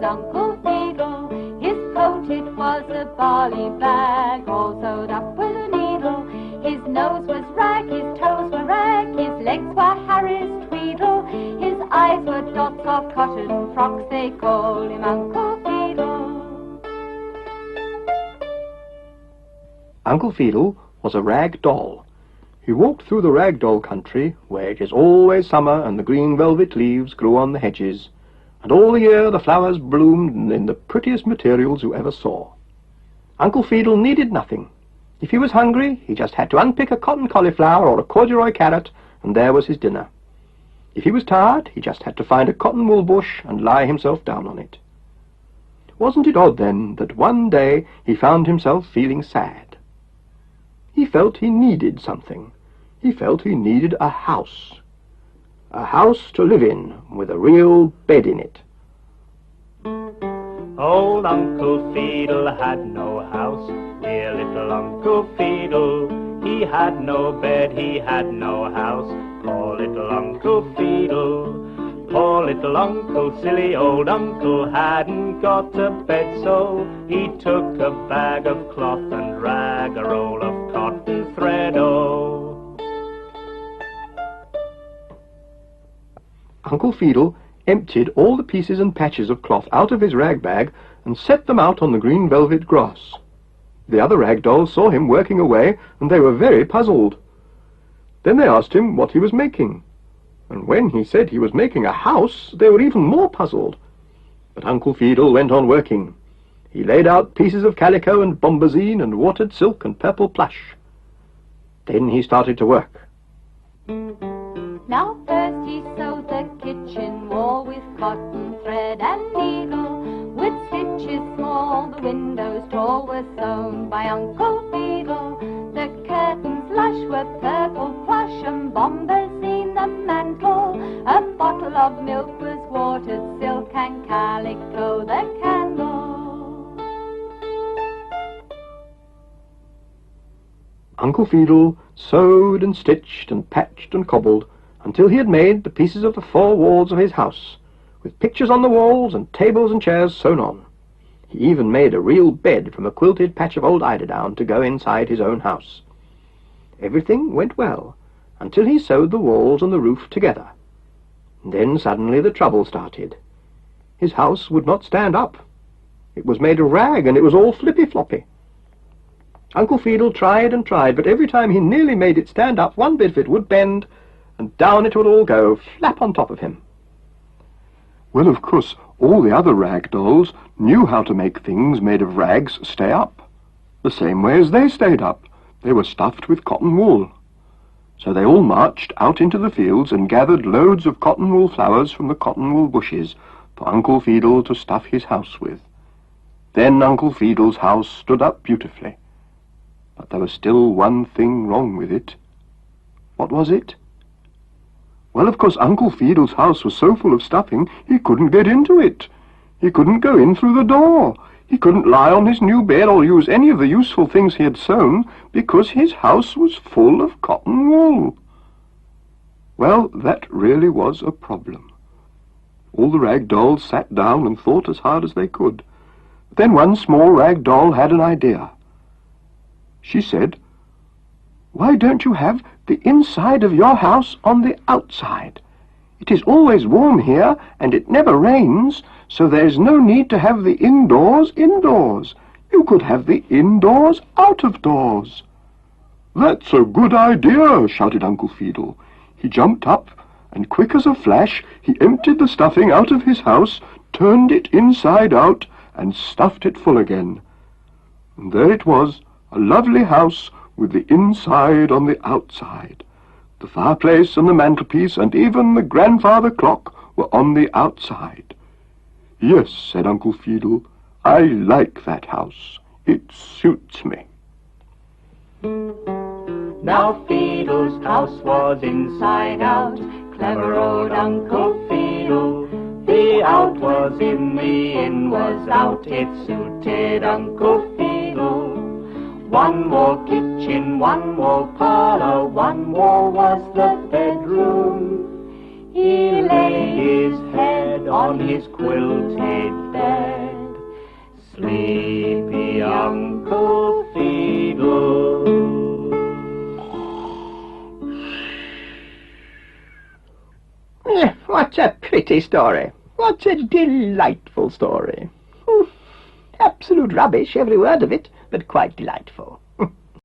Uncle Feedle. His coat it was a barley bag, all sewed up with a needle. His nose was rag, his toes were rag, his legs were Harris Tweedle. His eyes were dots of cotton frocks, they called him Uncle Feedle. Uncle Feedle was a rag doll. He walked through the rag doll country, where it is always summer and the green velvet leaves grew on the hedges, and all the year the flowers bloomed in the prettiest materials you ever saw. Uncle Feedle needed nothing. If he was hungry, he just had to unpick a cotton cauliflower or a corduroy carrot, and there was his dinner. If he was tired, he just had to find a cotton wool bush and lie himself down on it. Wasn't it odd, then, that one day he found himself feeling sad? He felt he needed something. He felt he needed a house. A house to live in, with a real bed in it. Old Uncle Feedle had no house, dear little Uncle Feedle. He had no bed, he had no house, poor little Uncle Feedle. Poor little uncle, silly old uncle, hadn't got a bed, so he took a bag of cloth and rag, a roll of cotton thread, oh. Uncle Feedle emptied all the pieces and patches of cloth out of his rag bag and set them out on the green velvet grass. The other rag dolls saw him working away, and they were very puzzled. Then they asked him what he was making, and when he said he was making a house, they were even more puzzled. But Uncle Feedle went on working. He laid out pieces of calico and bombazine and watered silk and purple plush. Then he started to work. Now first he sewed the kitchen wall with cotton thread and needle. With stitches small the windows tall were sewn by Uncle Feedle. The curtains lush were purple plush and bombazine the mantle. A bottle of milk was watered silk and calico the candle. Uncle Feedle sewed and stitched and patched and cobbled until he had made the pieces of the 4 walls of his house, with pictures on the walls and tables and chairs sewn on. He even made a real bed from a quilted patch of old eiderdown to go inside his own house. Everything went well, until he sewed the walls and the roof together. Then suddenly the trouble started. His house would not stand up. It was made of rag, and it was all flippy-floppy. Uncle Feedle tried and tried, but every time he nearly made it stand up, one bit of it would bend, and down it would all go, flap on top of him. Well, of course, all the other rag dolls knew how to make things made of rags stay up, the same way as they stayed up. They were stuffed with cotton wool. So they all marched out into the fields and gathered loads of cotton wool flowers from the cotton wool bushes for Uncle Feedle to stuff his house with. Then Uncle Feedle's house stood up beautifully. But there was still one thing wrong with it. What was it? Well, of course, Uncle Feedle's house was so full of stuffing, he couldn't get into it. He couldn't go in through the door. He couldn't lie on his new bed or use any of the useful things he had sewn, because his house was full of cotton wool. Well, that really was a problem. All the rag dolls sat down and thought as hard as they could. Then one small rag doll had an idea. She said, "Why don't you have the inside of your house on the outside? It is always warm here, and it never rains, so there is no need to have the indoors indoors. You could have the indoors out of doors." "That's a good idea," shouted Uncle Feedle. He jumped up, and quick as a flash, he emptied the stuffing out of his house, turned it inside out, and stuffed it full again. And there it was, a lovely house with the inside on the outside. The fireplace and the mantelpiece and even the grandfather clock were on the outside. "Yes," said Uncle Feedle, "I like that house. It suits me." Now Feedle's house was inside out, clever old Uncle Feedle. The out was in was out, it suited Uncle Feedle. One wall kitchen, one wall parlour, one wall was the bedroom. He laid his head on his quilted bed Sleepy Uncle Feedle. What a pretty story. What a delightful story. Absolute rubbish, every word of it, but quite delightful.